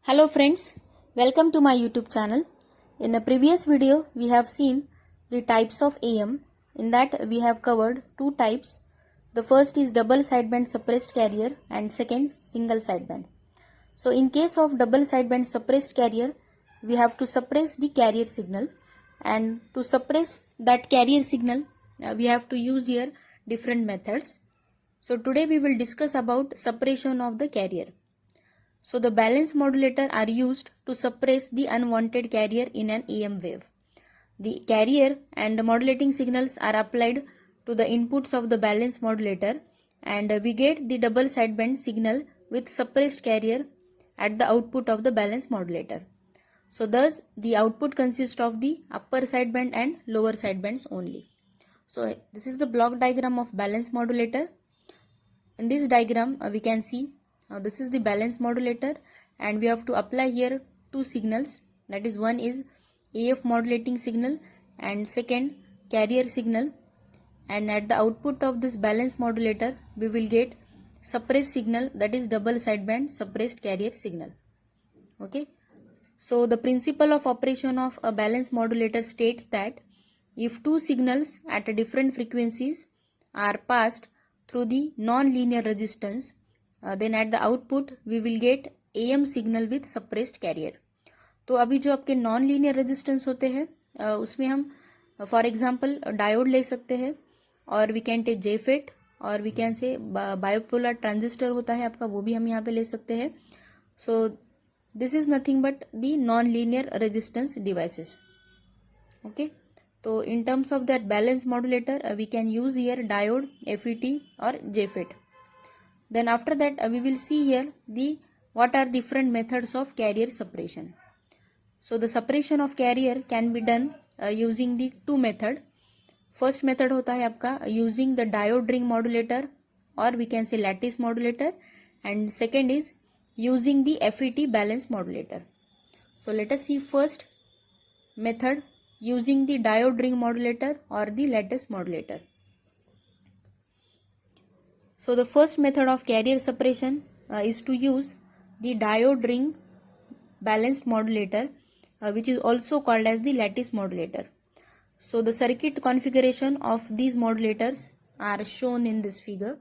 Hello friends, welcome to my YouTube channel. In a previous video, we have seen the types of AM. In that, we have covered two types. The first is double sideband suppressed carrier and second single sideband. So in case of double sideband suppressed carrier, we have to suppress the carrier signal, and to suppress that carrier signal, we have to use here different methods. So today we will discuss about suppression of the carrier. So the balance modulator are used to suppress the unwanted carrier in an AM wave. The carrier and modulating signals are applied to the inputs of the balance modulator, and we get the double sideband signal with suppressed carrier at the output of the balance modulator. So thus the output consists of the upper sideband and lower sidebands only. So this is the block diagram of balance modulator. In this diagram we can see this is the balance modulator, and we have to apply here two signals, that is one is AF modulating signal and second carrier signal, and at the output of this balance modulator we will get suppressed signal, that is double sideband suppressed carrier signal. Okay, so the principle of operation of a balance modulator states that if two signals at different frequencies are passed through the non-linear resistance, then at the output we will get AM signal with suppressed carrier. तो अभी जो आपके non linear resistance होते हैं उसमें हम for example diode ले सकते हैं, और वी कैन टेक जेफेट, और we can say bipolar transistor होता है आपका, वो भी हम यहाँ पे ले सकते हैं. So this is nothing but the non linear resistance devices. Okay, तो in terms of that balance modulator we can use here diode, FET और JFET. Then after that we will see here the what are different methods of carrier suppression. So the suppression of carrier can be done using the two method. First method होता है आपका using the diode ring modulator or we can say lattice modulator, and second is using the FET balance modulator. So let us see first method using the diode ring modulator or the lattice modulator. So the first method of carrier suppression is to use the diode ring balanced modulator, which is also called as the lattice modulator. So the circuit configuration of these modulators are shown in this figure.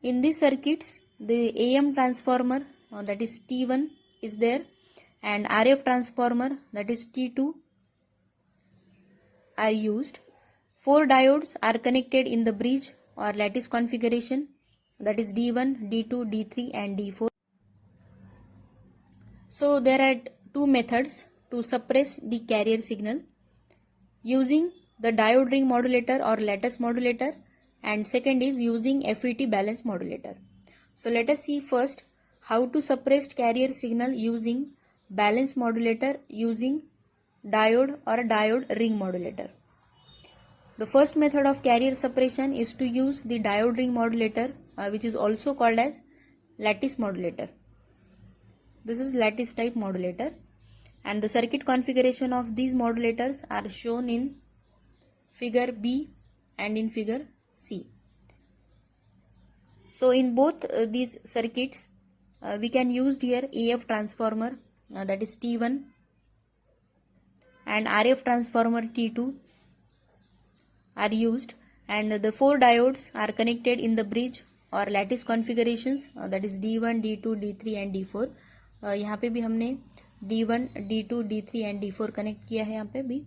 In these circuits, the AM transformer that is T1 is there, and RF transformer that is T2 are used. 4 diodes are connected in the bridge or lattice configuration, that is D1, D2, D3 and D4. So there are two methods to suppress the carrier signal, using the diode ring modulator or lattice modulator, and second is using FET balance modulator. So let us see first how to suppress carrier signal using balance modulator using diode or diode ring modulator. The first method of carrier suppression is to use the diode ring modulator, which is also called as lattice modulator. This is lattice type modulator, and the circuit configuration of these modulators are shown in figure B and in figure C. So in both these circuits we can use here AF transformer that is T1 and RF transformer T2 are used, and the 4 diodes are connected in the bridge or lattice configurations, that is D1, D2, D3 and D4. यहाँ पे भी हमने D1, D2, D3 and D4 connect किया है यहाँ पे भी.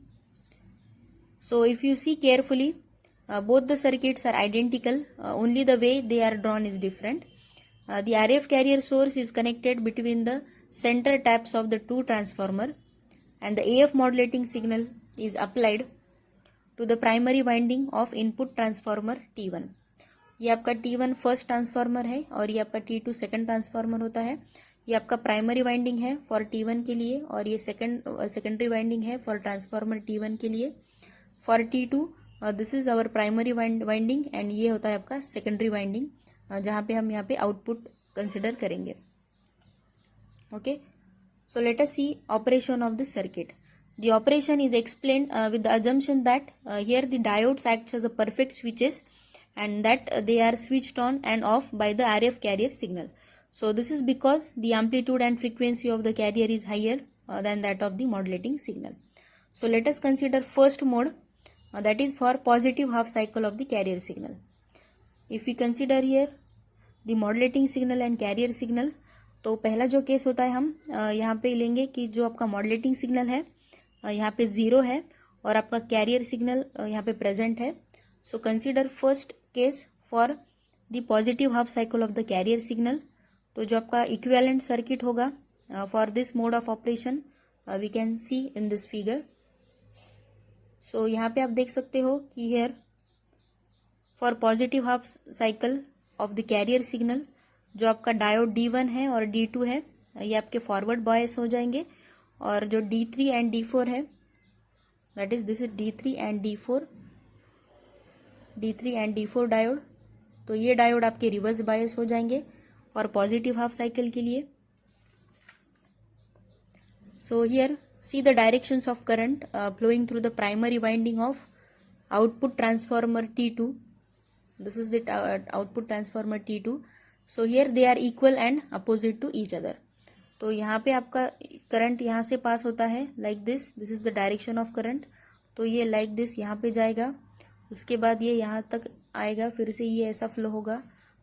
So if you see carefully, both the circuits are identical, only the way they are drawn is different. The RF carrier source is connected between the center taps of the two transformer, and the AF modulating signal is applied to the primary winding of input transformer T1. ये आपका T1 first transformer है और ये आपका T2 second transformer होता है. ये आपका प्राइमरी वाइंडिंग है फॉर T1 के लिए, और ये सेकेंडरी वाइंडिंग है फॉर ट्रांसफार्मर T1 के लिए. For T2 this is our primary winding, and ये होता है आपका सेकेंडरी वाइंडिंग, जहाँ पे हम यहाँ पे आउटपुट कंसिडर करेंगे. Okay, so let us see operation of this circuit. The operation is explained with the assumption that here the diodes acts as a perfect switches, and that they are switched on and off by the RF carrier signal. So this is because the amplitude and frequency of the carrier is higher than that of the modulating signal. So let us consider first mode, that is for positive half cycle of the carrier signal. If we consider here the modulating signal and carrier signal, तो पहला जो case होता है हम यहाँ पे लेंगे कि जो आपका मॉड्यूलेटिंग सिग्नल है यहाँ पे 0 है और आपका कैरियर सिग्नल यहाँ पे प्रेजेंट है. So consider first case for the positive half cycle of the carrier signal. तो जो आपका इक्विवेलेंट सर्किट होगा for this mode of operation we can see in this figure. So यहाँ पे आप देख सकते हो कि here for positive half cycle of the carrier signal जो आपका डायोड D1 है और D2 है ये आपके फॉरवर्ड बायस हो जाएंगे, और जो D3 एंड D4 है that is this is D3 and D4 diode, तो ये डायोड आपके रिवर्स बायस हो जाएंगे और पॉजिटिव हाफ साइकिल के लिए. So here see the directions of current flowing through the primary winding of output transformer T2. This is the output transformer T2. So here they are equal and opposite to each other. तो यहाँ पे आपका current यहाँ से पास होता है like this is the direction of current. तो ये लाइक दिस यहाँ पे जाएगा, उसके बाद ये यहाँ तक आएगा, फिर से ये ऐसा फ्लो होगा,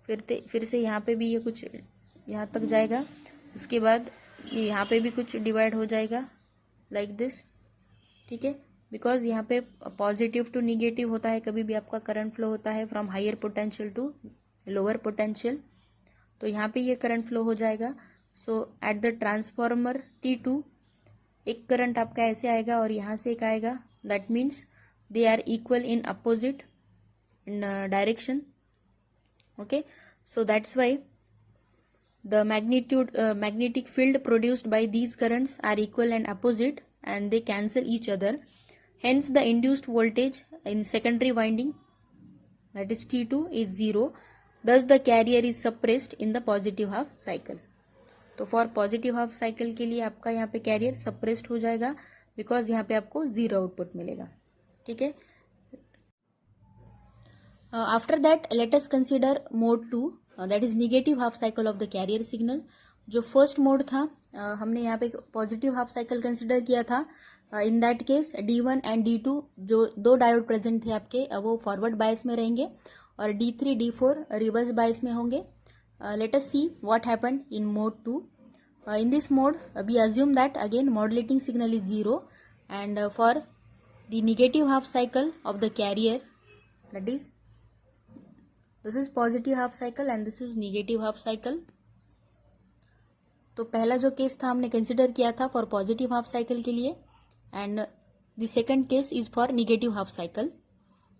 फिर से यहाँ पे भी ये कुछ यहाँ तक जाएगा, उसके बाद ये यहाँ पे भी कुछ डिवाइड हो जाएगा लाइक दिस. ठीक है, बिकॉज यहाँ पे पॉजिटिव टू निगेटिव होता है, कभी भी आपका करंट फ्लो होता है from higher potential to lower potential. तो यहाँ पे ये करंट फ्लो हो जाएगा. सो एट द ट्रांसफॉर्मर T2 एक करंट आपका ऐसे आएगा और यहाँ से एक आएगा. That means they are equal in opposite in direction. Okay, so that's why the magnetic field produced by these currents are equal and opposite and they cancel each other. Hence the induced voltage in secondary winding, that is T2, is 0. Thus the carrier is suppressed in the positive half cycle. तो for positive half cycle के लिए आपका यहाँ पे career suppressed हो जाएगा because यहाँ पे आपको 0 आउटपुट मिलेगा. ठीक है, after that let us consider mode 2, that is negative half cycle of the carrier signal. जो फर्स्ट मोड था हमने यहाँ पे पॉजिटिव हाफ साइकिल कंसिडर किया था. In that case D1 and D2 जो दो डायोड प्रेजेंट थे आपके वो फॉरवर्ड बायस में रहेंगे और D3 D4 रिवर्स बायस में होंगे. Let us see what happened in mode 2. In this mode, we assume that again modulating signal is 0, and for the negative half cycle of the carrier, that is this is positive half cycle and this is negative half cycle. तो पहला जो case था हमने consider किया था for positive half cycle के लिए, and the second case is for negative half cycle.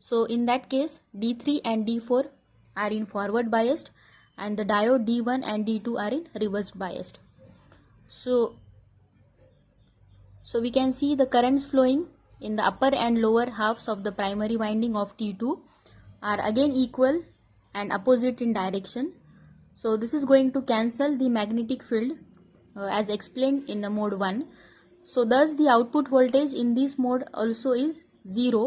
So in that case D3 and D4 are in forward biased and the diode D1 and D2 are in reversed biased. So we can see the currents flowing in the upper and lower halves of the primary winding of T2 are again equal and opposite in direction. So this is going to cancel the magnetic field as explained in the mode 1. So thus the output voltage in this mode also is 0.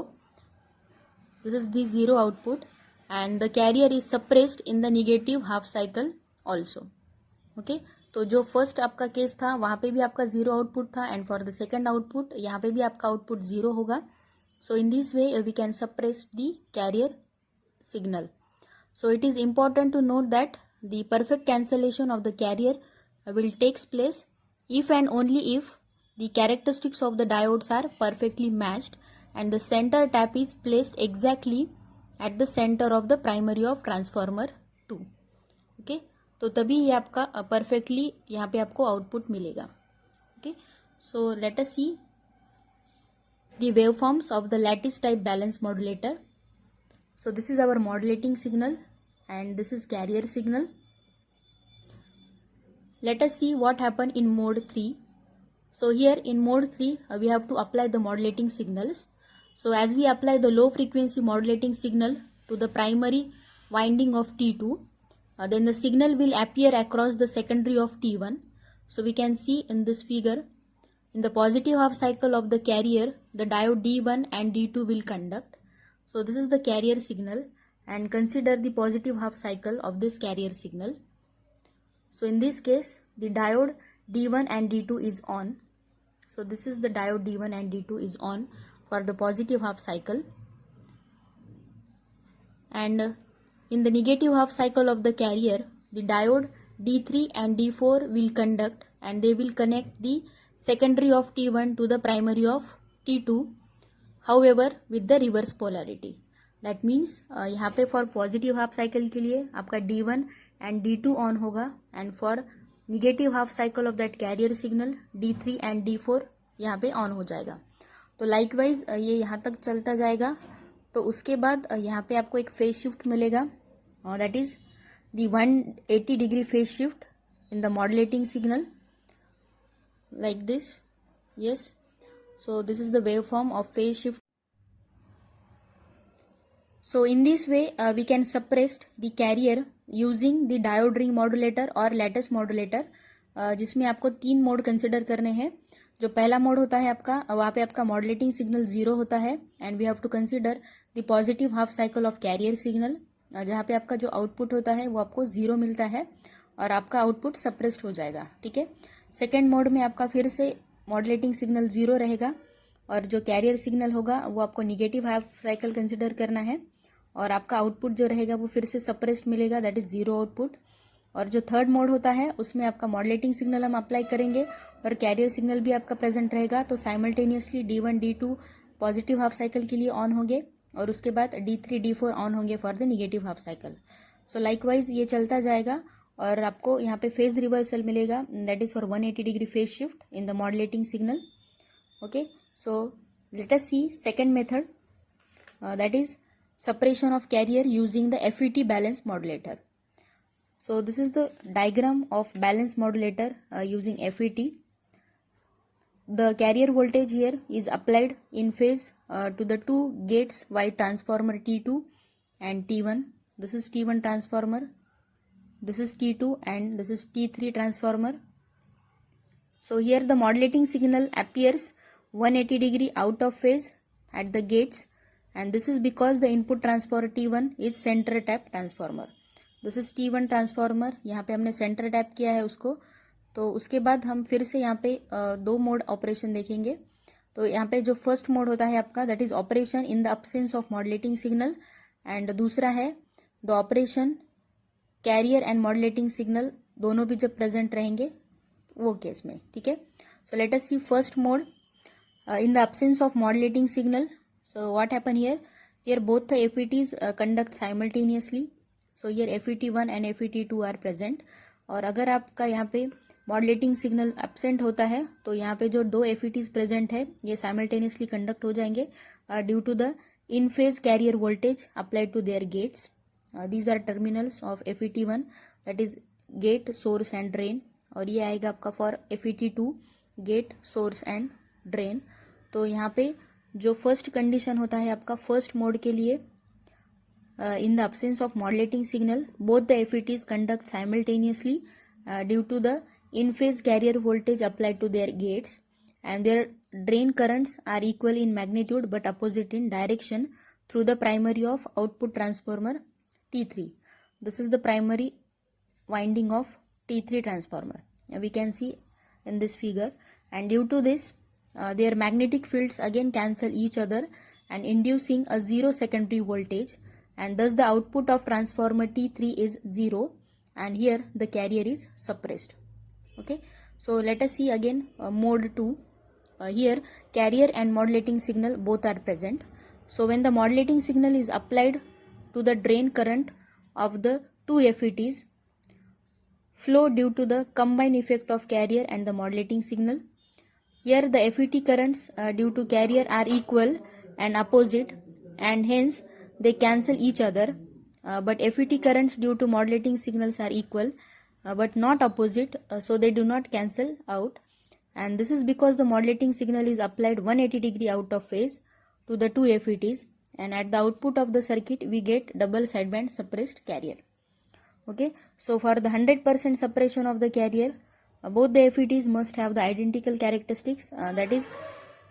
This is the 0 output. And the carrier is suppressed in the negative half cycle also. Okay, तो जो first आपका case था वहाँ पे भी आपका 0 output था and for the second output यहाँ पे भी आपका आउटपुट 0 होगा. So in this way we can suppress the carrier signal. So it is important to note that the perfect cancellation of the carrier will takes place if and only if the characteristics of the diodes are perfectly matched and the center tap is placed exactly at the center of the primary of transformer 2. Okay, तो तभी ये आपका perfectly यहाँ पे आपको output मिलेगा. Okay, so let us see the waveforms of the lattice type balance modulator. So this is our modulating signal and this is carrier signal. Let us see what happened in mode 3. So here in mode 3 we have to apply the modulating signals. So as we apply the low frequency modulating signal to the primary winding of T2, then the signal will appear across the secondary of T1. So we can see in this figure, in the positive half cycle of the carrier, the diode D1 and D2 will conduct. So this is the carrier signal and consider the positive half cycle of this carrier signal. So in this case, the diode D1 and D2 is on. So this is the diode D1 and D2 is on for the positive half cycle. And in the negative half cycle of the carrier, the diode D3 and D4 will conduct and they will connect the secondary of T1 to the primary of T2, however with the reverse polarity. That means यहाँ पे for positive half cycle के लिए आपका D1 and D2 on होगा and for negative half cycle of that carrier signal D3 and D4 यहाँ पे on हो जाएगा. तो likewise ये यहाँ तक चलता जाएगा. तो उसके बाद यहाँ पे आपको एक फेज शिफ्ट मिलेगा, that is the 180 degree phase shift in the modulating signal like this. Yes, so this is the waveform of phase shift. So in this way we can suppress the carrier using the diode ring modulator or lattice modulator, जिसमें आपको 3 mode consider करने हैं. जो पहला mode होता है आपका, वहाँ पे आपका मॉडुलेटिंग सिग्नल 0 होता है and we have to consider the positive half cycle of carrier signal, जहाँ पे आपका जो आउटपुट होता है वो आपको 0 मिलता है और आपका आउटपुट सप्रेस्ड हो जाएगा. ठीक है. सेकेंड मोड में आपका फिर से मॉडुलेटिंग सिग्नल 0 रहेगा और जो कैरियर सिग्नल होगा वो आपको निगेटिव हाफ साइकिल कंसिडर करना है और आपका आउटपुट जो रहेगा वो फिर से सप्रेस्ड मिलेगा, दैट इज 0 आउटपुट. और जो थर्ड मोड होता है उसमें आपका मॉडुलेटिंग सिग्नल हम अप्लाई करेंगे और कैरियर सिग्नल भी आपका प्रेजेंट रहेगा. तो simultaneously D1 D2 positive half cycle के ऑन होंगे और उसके बाद D3 D4 ऑन होंगे for the negative half cycle. So likewise ये चलता जाएगा और आपको यहाँ पे फेज रिवर्सल मिलेगा, that is for 180 degree phase shift in the modulating signal. Okay, so let us see second method, that is separation of carrier using the FET balance modulator. So this is the diagram of balance modulator using FET. The carrier voltage here is applied in phase to the two gates Y transformer T2 and T1. This is T1 transformer, this is T2 and this is T3 transformer. So here the modulating signal appears 180 degree out of phase at the gates. And this is because the input transformer T1 is center tap transformer. This is T1 transformer, यहाँ पे हमने centre tap किया है उसको. तो उसके बाद हम फिर से यहाँ पे 2 मोड ऑपरेशन देखेंगे. तो यहाँ पे जो फर्स्ट मोड होता है आपका, that is operation in the absence of modulating signal and दूसरा है the operation carrier and modulating signal दोनों भी जब प्रेजेंट रहेंगे वो केस में. ठीक है. So let us see first mode in the absence of modulating signal. So what happen here? Here both the FETs conduct simultaneously. So here FET1 and FET2 are present. और अगर आपका यहाँ पे मॉडुलेटिंग सिग्नल एब्सेंट होता है तो यहाँ पे जो 2 FETs प्रेजेंट है ये साइमल्टेनियसली कंडक्ट हो जाएंगे due to the in phase carrier voltage applied to their gates. These are terminals of FET1, that is gate, source and drain. और ये आएगा आपका for FET2 gate, source and drain. तो यहाँ पे जो फर्स्ट कंडीशन होता है आपका फर्स्ट मोड के लिए, in the absence of modulating signal both the FETs conduct simultaneously due to the in phase carrier voltage applied to their gates and their drain currents are equal in magnitude but opposite in direction through the primary of output transformer T3. This is the primary winding of T3 transformer. We can see in this figure, and due to this their magnetic fields again cancel each other and inducing a 0 secondary voltage, and thus the output of transformer T3 is 0 and here the carrier is suppressed. Okay, so let us see again mode 2. Here carrier and modulating signal both are present. So when the modulating signal is applied to the drain current of the two FETs flow due to the combined effect of carrier and the modulating signal. Here the FET currents due to carrier are equal and opposite and hence they cancel each other, but FET currents due to modulating signals are equal but not opposite, so they do not cancel out, and this is because the modulating signal is applied 180 degree out of phase to the two FETs, and at the output of the circuit we get double sideband suppressed carrier. Okay, so for the 100% suppression of the carrier, both the FETs must have the identical characteristics, that is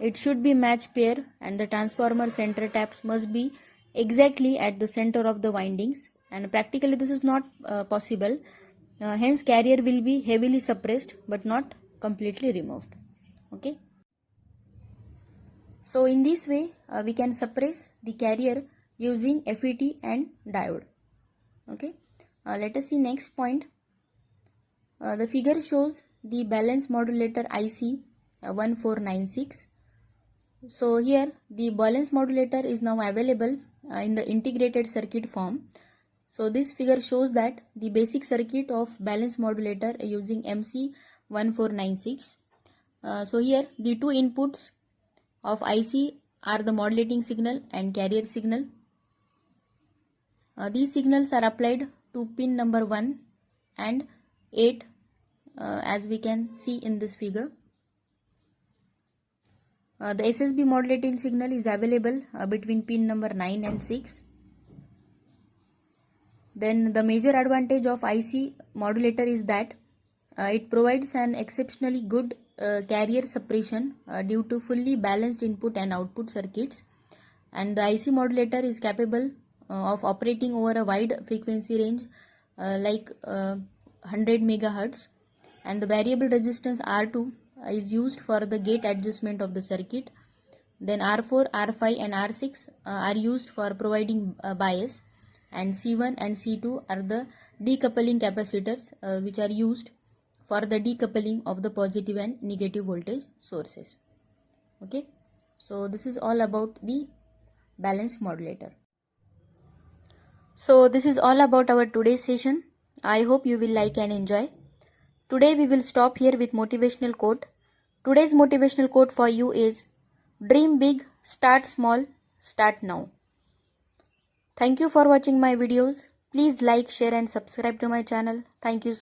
it should be match pair and the transformer center taps must be exactly at the center of the windings, and practically this is not possible hence carrier will be heavily suppressed but not completely removed. Okay. So in this way we can suppress the carrier using FET and diode. Okay. Let us see next point. The figure shows the balance modulator IC 1496. So here the balance modulator is now available in the integrated circuit form. So this figure shows that the basic circuit of balance modulator using MC1496. So here the two inputs of IC are the modulating signal and carrier signal. These signals are applied to pin number 1 and 8 as we can see in this figure. The SSB modulating signal is available between pin number 9 and 6. Then the major advantage of IC modulator is that it provides an exceptionally good carrier suppression due to fully balanced input and output circuits, and the IC modulator is capable of operating over a wide frequency range like 100 megahertz, and the variable resistance R2 is used for the gate adjustment of the circuit. Then R4, R5 and R6 are used for providing bias, and C1 and C2 are the decoupling capacitors which are used for the decoupling of the positive and negative voltage sources. Okay, so this is all about the balance modulator. So this is all about our today's session. I hope you will like and enjoy. Today we will stop here with motivational quote. Today's motivational quote for you is, dream big, start small, start now. Thank you for watching my videos. Please like, share and subscribe to my channel. Thank you.